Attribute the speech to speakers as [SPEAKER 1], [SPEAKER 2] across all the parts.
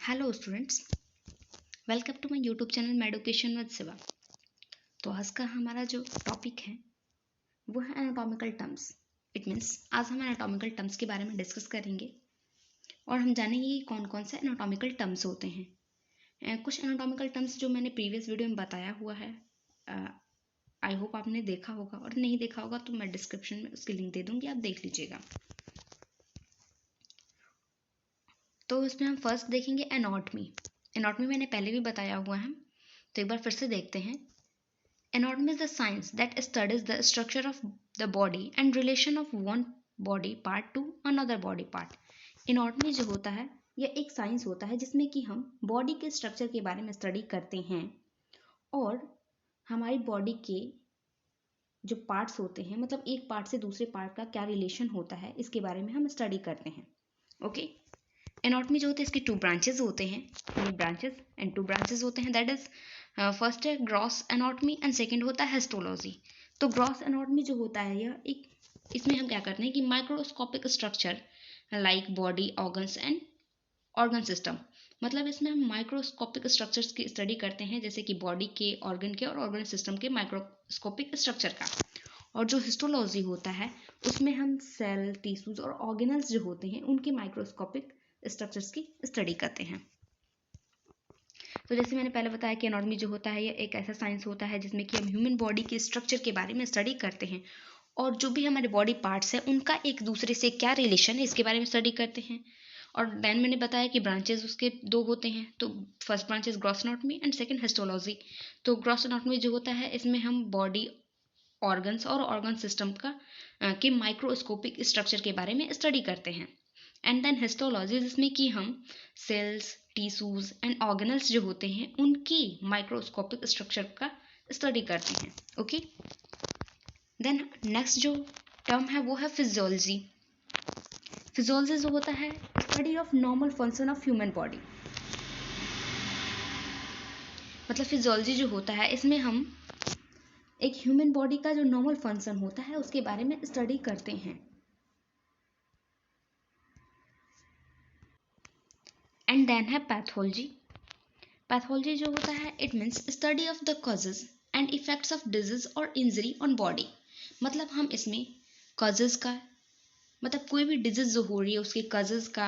[SPEAKER 1] Hello students, welcome to my YouTube channel Meducation with Shiva. तो आज का हमारा जो टॉपिक है वो है एनाटॉमिकल टर्म्स। इट मीन्स आज हम एनाटॉमिकल टर्म्स के बारे में डिस्कस करेंगे और हम जानेंगे कि कौन कौन से एनाटॉमिकल टर्म्स होते हैं। कुछ एनाटॉमिकल टर्म्स जो मैंने प्रीवियस वीडियो में बताया हुआ है, आई होप आपने देखा होगा, और नहीं देखा होगा तो मैं डिस्क्रिप्शन में उसकी लिंक दे दूँगी, आप देख लीजिएगा। तो इसमें हम फर्स्ट देखेंगे एनाटॉमी। एनाटॉमी मैंने पहले भी बताया हुआ है, तो एक बार फिर से देखते हैं। Anatomy is the science that studies the structure of the body and relation of one body part to another body part. Anatomy जो होता है यह एक साइंस होता है जिसमें कि हम बॉडी के स्ट्रक्चर के बारे में स्टडी करते हैं और हमारी बॉडी के जो पार्ट्स होते हैं, मतलब एक पार्ट से दूसरे पार्ट का क्या रिलेशन होता है, इसके बारे में हम स्टडी करते हैं। ओके, एनाटॉमी जो होते हैं इसके टू ब्रांचेस होते हैं, टू ब्रांचेस होते हैं। दैट इज फर्स्ट है ग्रॉस एनाटॉमी एंड सेकंड होता है हिस्टोलॉजी। तो ग्रॉस एनाटॉमी जो होता है यह एक, इसमें हम क्या करते हैं कि microscopic structure like body organs and organ system, मतलब इसमें हम माइक्रोस्कोपिक स्ट्रक्चर्स की स्टडी करते हैं, जैसे कि बॉडी के, ऑर्गन के और ऑर्गन सिस्टम के माइक्रोस्कोपिक स्ट्रक्चर का। और जो हिस्टोलॉजी होता है उसमें हम सेल, टिश्यूज और ऑर्गेनल्स जो होते हैं उनके माइक्रोस्कोपिक स्ट्रक्चर्स की स्टडी करते हैं। तो जैसे मैंने पहले बताया कि एनाटॉमी जो होता है यह एक ऐसा साइंस होता है जिसमें कि हम ह्यूमन बॉडी के स्ट्रक्चर के बारे में स्टडी करते हैं और जो भी हमारे बॉडी पार्ट्स हैं उनका एक दूसरे से क्या रिलेशन है इसके बारे में स्टडी करते हैं। और देन मैंने बताया कि ब्रांचेस उसके दो होते हैं, तो first branch is gross anatomy and second histology. तो ग्रॉस एनाटॉमी जो होता है इसमें हम बॉडी, ऑर्गन्स और ऑर्गन सिस्टम का के माइक्रोस्कोपिक स्ट्रक्चर के बारे में स्टडी करते हैं। एंड देन हिस्टोलॉजी जिसमें कि हम सेल्स, टिश्यूज एंड ऑर्गेनल्स जो होते हैं उनकी माइक्रोस्कोपिक स्ट्रक्चर का स्टडी करते हैं। ओके, देन नेक्स्ट जो टर्म है वो है फिजियोलॉजी। फिजियोलॉजी जो होता है study of normal function of human body. मतलब फिजियोलॉजी जो होता है इसमें हम एक ह्यूमन बॉडी का जो नॉर्मल फंक्शन होता है उसके बारे में स्टडी करते हैं। एंड देन है पैथोलॉजी। पैथोलॉजी जो होता है it means study of the causes and effects of disease और इंजरी ऑन बॉडी। मतलब हम इसमें कॉजेज का, मतलब कोई भी डिजीज जो हो रही है उसके कॉजेज का,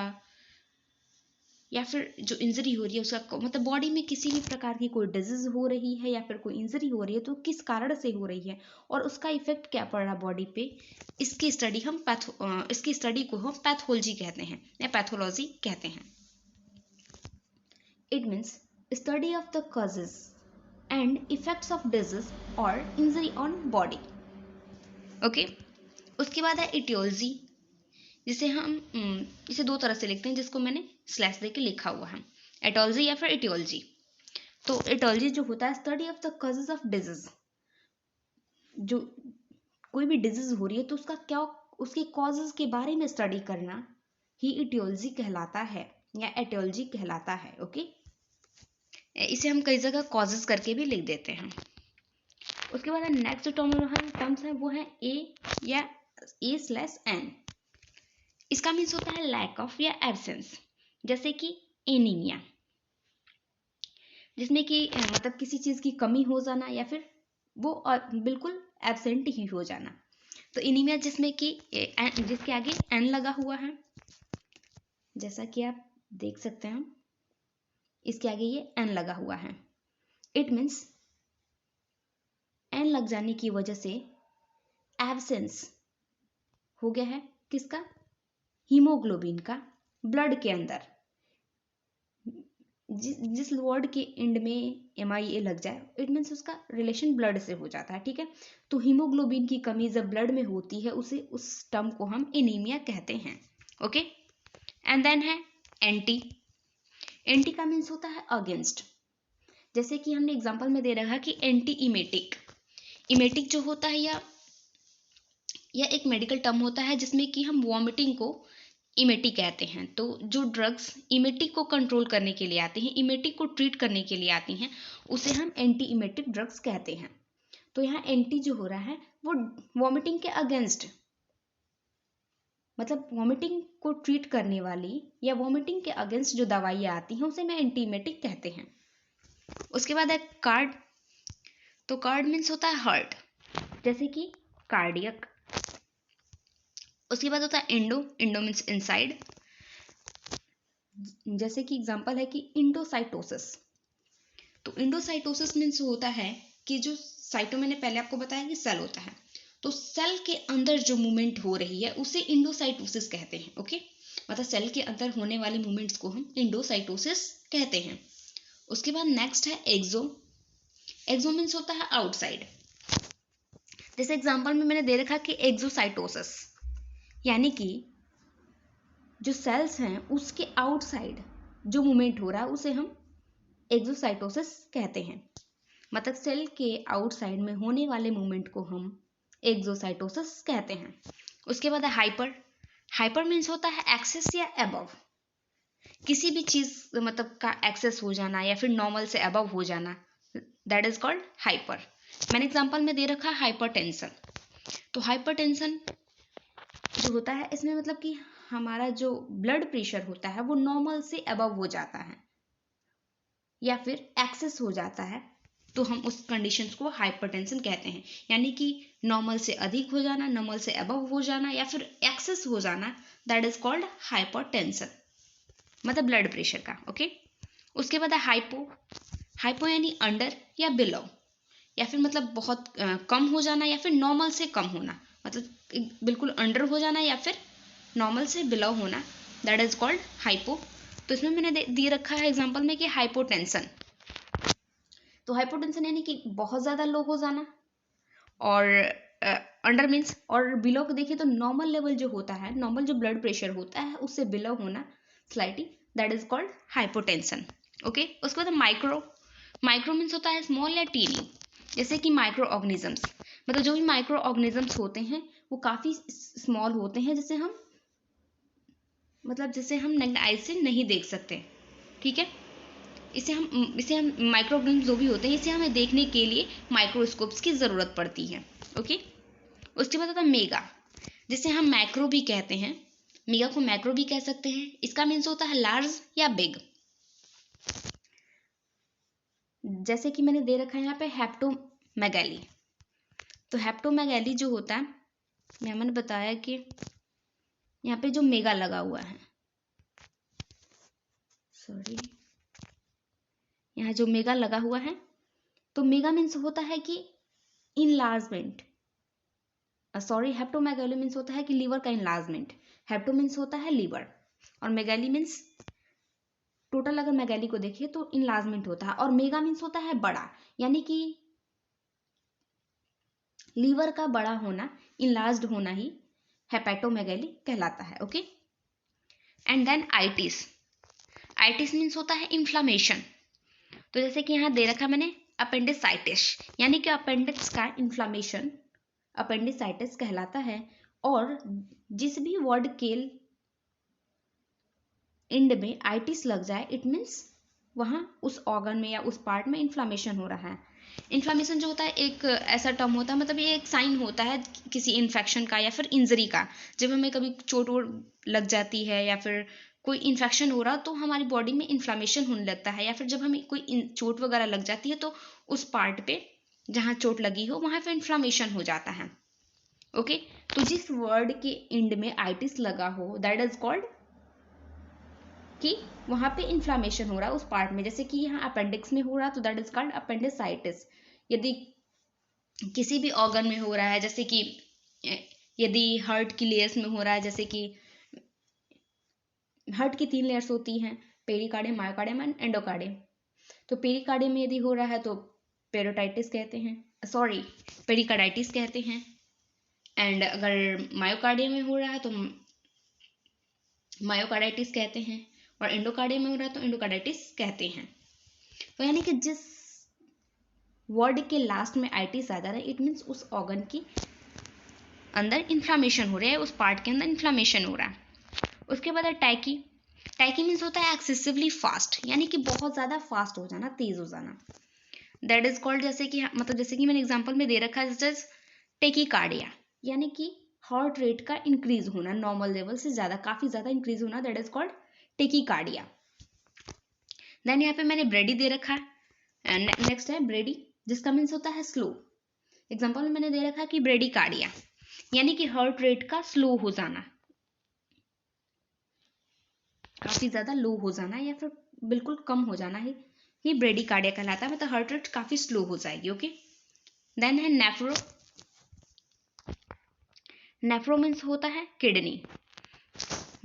[SPEAKER 1] या फिर जो इंजरी हो रही है उसका, मतलब बॉडी में किसी भी प्रकार की कोई डिजीज हो रही है या फिर कोई इंजरी हो रही है तो किस कारण से हो रही है और उसका इफेक्ट क्या पड़ रहा है बॉडी पे, इसकी स्टडी हम इसकी स्टडी को हम पैथोलॉजी कहते हैं या पैथोलॉजी कहते हैं। It means study of the causes and effects of disease और इंजरी ऑन बॉडी। ओके, उसके बाद है इटियोलॉजी, जिसे हम इसे दो तरह से लिखते हैं, जिसको मैंने स्लैश देके लिखा हुआ है, एटोलॉजी या फिर इटियोलॉजी। तो एटोलॉजी जो होता है study of the causes of disease. जो कोई भी डिजीज हो रही है तो उसका क्या, उसके कॉजेज के बारे में स्टडी करना ही इटियोलॉजी कहलाता है या एटियोलॉजी कहलाता है। ओके, इसे हम कई जगह कॉजेज करके भी लिख देते हैं। उसके बाद नेक्स्ट टर्म्स है वो है ए या A/N। इसका मीन्स होता है लैक ऑफ या एब्सेंस, जैसे कि एनीमिया, जिसमें कि मतलब किसी चीज की कमी हो जाना या फिर वो बिल्कुल एब्सेंट ही हो जाना। तो एनीमिया जिसमें कि जिसके आगे एन लगा हुआ है, जैसा कि आप देख सकते हैं इसके आगे ये एन लगा हुआ है। इट मीन्स एन लग जाने की वजह से एब्सेंस हो गया है किसका, हीमोग्लोबिन का ब्लड के अंदर। जिस वर्ड के एंड में MIA लग जाए इट मीन्स उसका रिलेशन ब्लड से हो जाता है। ठीक है, तो हीमोग्लोबिन की कमी जब ब्लड में होती है उसे, उस टर्म को हम एनीमिया कहते हैं। ओके, एंड देन है एंटी। एंटी का मीन्स होता है अगेंस्ट, जैसे कि हमने एग्जांपल में दे रखा कि एंटी इमेटिक। इमेटिक जो होता है यह एक मेडिकल टर्म होता है जिसमें कि हम वॉमिटिंग को इमेटिक कहते हैं। तो जो ड्रग्स इमेटिक को कंट्रोल करने के लिए आती हैं, इमेटिक को ट्रीट करने के लिए आती हैं, उसे हम एंटी इमेटिक ड्रग्स कहते हैं। तो यहाँ एंटी जो हो रहा है वो वॉमिटिंग के अगेंस्ट मतलब वॉमिटिंग को ट्रीट करने वाली या वॉमिटिंग के अगेंस्ट जो दवाइयाँ आती हैं उसे मैं एंटीमेटिक कहते हैं। उसके बाद है कार्ड। तो कार्ड मीन्स होता है हार्ट, जैसे कि कार्डियक। उसके बाद होता है इंडो। इंडो मीन्स इनसाइड, जैसे कि एग्जांपल है कि इंडोसाइटोसिस। तो इंडोसाइटोसिस मीन्स होता है कि जो साइटो, मैंने पहले आपको बताया कि सेल होता है, तो सेल के अंदर जो मूवमेंट हो रही है उसे इंडोसाइटोसिस कहते हैं। ओके, मतलब सेल के अंदर होने वाली मूवमेंट्स को हम इंडोसाइटोसिस कहते हैं। उसके बाद नेक्स्ट है एक्सो। एक्सो मीन्स होता है आउटसाइड। जैसे एग्जांपल में मैंने दे रखा कि एक्सोसाइटोसिस, यानी कि जो सेल्स हैं उसके आउटसाइड जो मूवमेंट हो रहा है उसे हम एक्सोसाइटोसिस कहते हैं। मतलब सेल के आउटसाइड में होने वाले मूवमेंट को हम एक्सोसाइटोसिस कहते हैं। उसके बाद है हाइपर। हाइपर मीन्स होता है एक्सेस या अबव, किसी भी चीज मतलब का एक्सेस हो जाना या फिर नॉर्मल से अबव हो जाना, दैट इज कॉल्ड हाइपर। मैंने एग्जांपल में दे रखा है हाइपरटेंशन। तो हाइपरटेंशन जो होता है इसमें मतलब कि हमारा जो ब्लड प्रेशर होता है वो नॉर्मल से अबव हो जाता है या फिर एक्सेस हो जाता है, तो हम उस कंडीशंस को हाइपरटेंशन कहते हैं। यानी कि नॉर्मल से अधिक हो जाना, नॉर्मल से अबव हो जाना या फिर एक्सेस हो जाना, दैट इज कॉल्ड हाइपरटेंशन, मतलब ब्लड प्रेशर का। ओके, उसके बाद है हाइपो। हाइपो यानी अंडर या बिलो, या फिर मतलब बहुत कम हो जाना या फिर नॉर्मल से कम होना, मतलब बिल्कुल अंडर हो जाना या फिर नॉर्मल से बिलो होना, दैट इज कॉल्ड हाइपो। तो इसमें मैंने दे रखा है एग्जांपल में कि हाइपोटेंशन। तो हाइपोटेंशन यानी कि बहुत ज़्यादा लो हो जाना, और अंडर मीन्स, और बिलो को देखिए तो नॉर्मल लेवल जो होता है, नॉर्मल जो ब्लड प्रेशर होता है उससे बिलो होना slightly, that is called hypotension. Okay, उसके बाद माइक्रो। माइक्रो मीन्स होता है स्मॉल या टीनी, जैसे कि माइक्रो ऑर्गेनिजम्स। मतलब जो भी माइक्रो ऑर्गेनिजम्स होते हैं वो काफ़ी स्मॉल होते हैं, जिसे हम नग्न आई से नहीं देख सकते। ठीक है, इसे हम माइक्रो ऑर्गेनिज्म जो भी होते हैं इसे हमें देखने के लिए माइक्रोस्कोप्स की ज़रूरत पड़ती है। ओके, उसके बाद आता है मेगा, जिसे हम मैक्रो भी कहते हैं। मेगा को मैक्रो भी कह सकते हैं। इसका मीन्स होता है लार्ज या बिग। जैसे कि मैंने दे रखा है यहाँ पे हेप्टोमेगैली। तो हेप्टोमेगैली जो होता है, मैंने बताया कि यहाँ पे जो मेगा लगा हुआ है, सॉरी, यहाँ जो मेगा लगा हुआ है, तो मेगा मीन्स होता है कि इनलार्जमेंट, सॉरी, हेप्टोमेगैली मीन्स होता है कि लीवर का इनलार्जमेंट। हेप्टो मीन्स होता है लीवर और मेगैली मीन्स टोटल, अगर मेगैली को देखिए तो इनलार्जमेंट होता है, और मेगा मीन्स होता है बड़ा, यानी कि लीवर का बड़ा होना, इनलार्ज्ड होना ही हेपेटोमेगैली कहलाता है। Okay, and then itis. Itis means होता है इन्फ्लामेशन। तो जैसे कि यहाँ दे रखा मैंने अपेंडिसाइटिस, यानी कि अपेंडिक्स का इन्फ्लामेशन अपेंडिसाइटिस कहलाता है। और जिस भी वर्ड के एंड में आइटिस लग जाए, इट मीन्स वहाँ उस ऑर्गन में या उस पार्ट में इन्फ्लामेशन हो रहा है। इन्फ्लामेशन जो होता है एक ऐसा टर्म होता है, मतलब ये एक साइन होता है किसी इन्फेक्शन का या फिर इंजरी का। जब हमें कभी चोट वोट लग जाती है या फिर कोई इन्फेक्शन हो रहा तो हमारी बॉडी में इन्फ्लामेशन होने लगता है, या फिर जब हमें कोई चोट वगैरह लग जाती है तो उस पार्ट पे जहाँ चोट लगी हो वहाँ पे इन्फ्लामेशन हो जाता है। ओके, तो जिस वर्ड के एंड में आइटिस लगा हो, दैट इज कॉल्ड कि वहाँ पे इन्फ्लामेशन हो रहा है उस पार्ट में। जैसे कि यहाँ अपेंडिक्स में हो रहा तो दैट इज कॉल्ड अपेंडिसाइटिस। यदि किसी भी ऑर्गन में हो रहा है, जैसे कि यदि हार्ट की लेयर्स में हो रहा है, जैसे कि हार्ट की 3 लेयर्स होती हैं, पेरिकार्डियम, मायोकार्डियम एंड एंडोकार्डियम। तो पेरिकार्डियम में यदि हो रहा है तो पेरोटाइटिस कहते हैं, सॉरी, पेरिकार्डाइटिस कहते हैं। एंड अगर मायोकार्डियम में हो रहा है तो मायोकार्डाइटिस कहते हैं, और एंडोकार्डियम में हो रहा है तो एंडोकार्डाइटिस कहते हैं। तो यानी कि जिस वर्ड के लास्ट में आइटिस आ जा रहा है, इट मीन्स उस ऑर्गन की अंदर इन्फ्लामेशन हो रहा है, उस पार्ट के अंदर इन्फ्लामेशन हो रहा है। उसके बाद है टैकी। टैकी मीन्स होता है एक्सेसिवली फास्ट, यानी कि बहुत ज़्यादा फास्ट हो जाना, तेज हो जाना, दैट इज कॉल्ड, जैसे कि मैंने एग्जाम्पल में दे रखा है टेकीकार्डिया, यानी कि हार्ट रेट का इंक्रीज होना, नॉर्मल लेवल से ज़्यादा, काफ़ी ज़्यादा इंक्रीज होना, that is called tachycardia. Then यहाँ पे मैंने ब्रेडी दे रखा है, नेक्स्ट है ब्रेडी, जिसका मीन्स होता है स्लो। एग्जाम्पल में मैंने दे रखा है कि ब्रेडीकार्डिया, यानी कि हार्ट रेट का स्लो हो जाना, काफ़ी ज़्यादा लो हो जाना या फिर बिल्कुल कम हो जाना है, ये ब्रेडीकार्डिया कहलाता है, मतलब हार्ट रेट काफ़ी स्लो हो जाएगी। ओके, देन है नेफ्रो। नेफ्रो मीन्स होता है किडनी,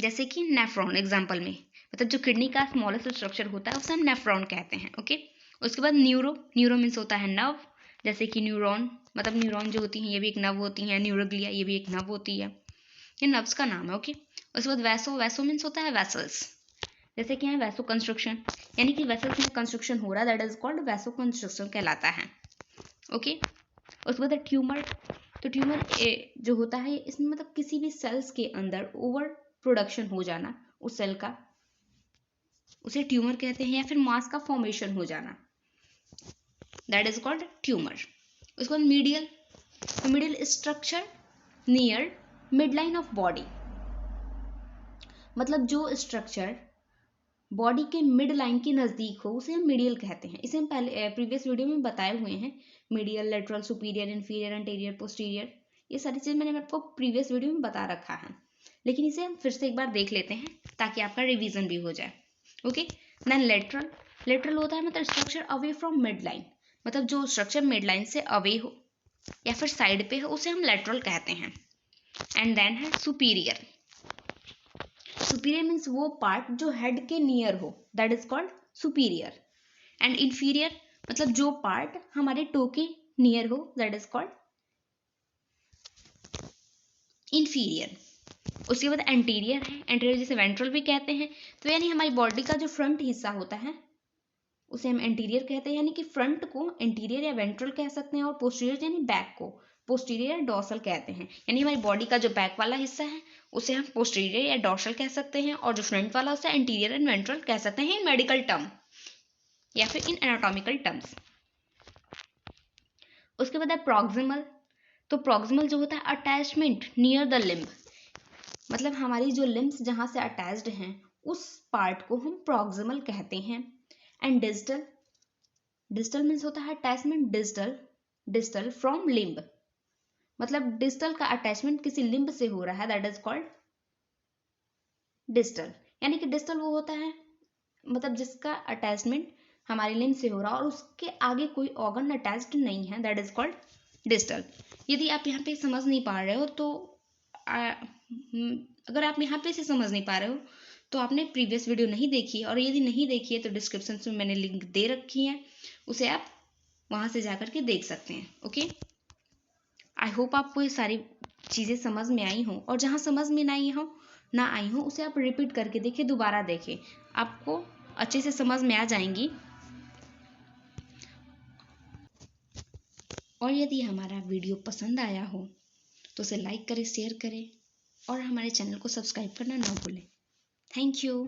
[SPEAKER 1] जैसे कि नेफ्रॉन एग्जाम्पल में, मतलब जो किडनी का स्मॉलेस्ट स्ट्रक्चर होता है उसे हम नेफ्रॉन कहते हैं। ओके, उसके बाद न्यूरो। न्यूरो मीन्स होता है नर्व, जैसे कि न्यूरॉन, मतलब न्यूरॉन जो होती हैं ये भी एक नर्व होती हैं, न्यूरोग्लिया ये भी एक नर्व होती है, ये नर्व्स का नाम है। ओके, उसके बाद वैसो। वैसो मीन्स होता है वेसल्स, जैसे कि यहाँ वैसो कंस्ट्रक्शन, यानी कि वेसल्स में कंस्ट्रक्शन हो रहा है, that is called vaso construction कहलाता है। ओके, उसके बाद ट्यूमर। तो ट्यूमर जो होता है इसमें मतलब किसी भी सेल्स के अंदर ओवर प्रोडक्शन हो जाना उस सेल का, उसे ट्यूमर कहते हैं, या फिर मास का फॉर्मेशन हो जाना, दैट इज कॉल्ड ट्यूमर। उसके बाद मीडियल। तो medial structure near midline of body, मतलब जो स्ट्रक्चर बॉडी के मिड लाइन के नज़दीक हो उसे हम मीडियल कहते हैं। इसे हम पहले प्रीवियस वीडियो में बताए हुए हैं, medial, lateral, superior, inferior, anterior, posterior, ये सारी चीज़ मैंने आपको प्रीवियस वीडियो में बता रखा है, लेकिन इसे हम फिर से एक बार देख लेते हैं ताकि आपका रिवीजन भी हो जाए। Okay, then lateral. लेटरल होता है मतलब structure away from mid line, मतलब जो स्ट्रक्चर मिड लाइन से अवे हो या फिर साइड पे हो उसे हम लेटरल कहते हैं। एंड देन है सुपीरियर। सुपीरियर मीन्स वो पार्ट जो हेड के नियर हो, that is called superior. And inferior मतलब जो पार्ट हमारे टो के नियर हो, दैट इज कॉल्ड इन्फीरियर। उसके बाद एंटीरियर है। एंटीरियर जिसे वेंट्रल भी कहते हैं, तो यानी हमारी बॉडी का जो फ्रंट हिस्सा होता है उसे हम एंटीरियर कहते हैं, यानी कि फ्रंट को एंटीरियर या वेंट्रल कह सकते हैं, और पोस्टीरियर यानी बैक को पोस्टीरियर या डॉर्सल कहते हैं, यानी हमारी बॉडी का जो बैक वाला हिस्सा है उसे हम पोस्टीरियर या डॉर्सल कह सकते हैं, और जो फ्रंट वाला उसे एंटीरियर एंड वेंट्रल कह सकते हैं इन मेडिकल टर्म या फिर इन एनाटॉमिकल टर्म्स। उसके बाद है प्रॉक्सिमल। तो प्रॉक्सिमल जो होता है अटैचमेंट नियर द लिम्ब, मतलब हमारी जो लिम्ब्स जहाँ से अटैच्ड हैं उस पार्ट को हम प्रॉक्सिमल कहते हैं। And distal. डिस्टल मीन्स होता है attachment distal, distal from limb, मतलब डिस्टल का अटैचमेंट किसी लिम्ब से हो रहा है, दैट इज कॉल्ड डिस्टल। यानी कि डिस्टल वो होता है मतलब जिसका अटैचमेंट हमारे लिम्ब से हो रहा है और उसके आगे कोई ऑर्गन अटैच्ड नहीं है, दैट इज कॉल्ड डिस्टल। यदि आप यहाँ पे समझ नहीं पा रहे हो तो अगर आप यहाँ पे से समझ नहीं पा रहे हो तो आपने प्रीवियस वीडियो नहीं देखी, और यदि नहीं देखी है तो डिस्क्रिप्शन में मैंने लिंक दे रखी है, उसे आप वहाँ से जा करके देख सकते हैं। ओके, आई होप आपको ये सारी चीज़ें समझ में आई हो, और जहाँ समझ में ना आई हो उसे आप रिपीट करके देखें, दोबारा देखें, आपको अच्छे से समझ में आ जाएंगी। और यदि हमारा वीडियो पसंद आया हो तो उसे लाइक करें, शेयर करें, और हमारे चैनल को सब्सक्राइब करना ना भूलें। Thank you.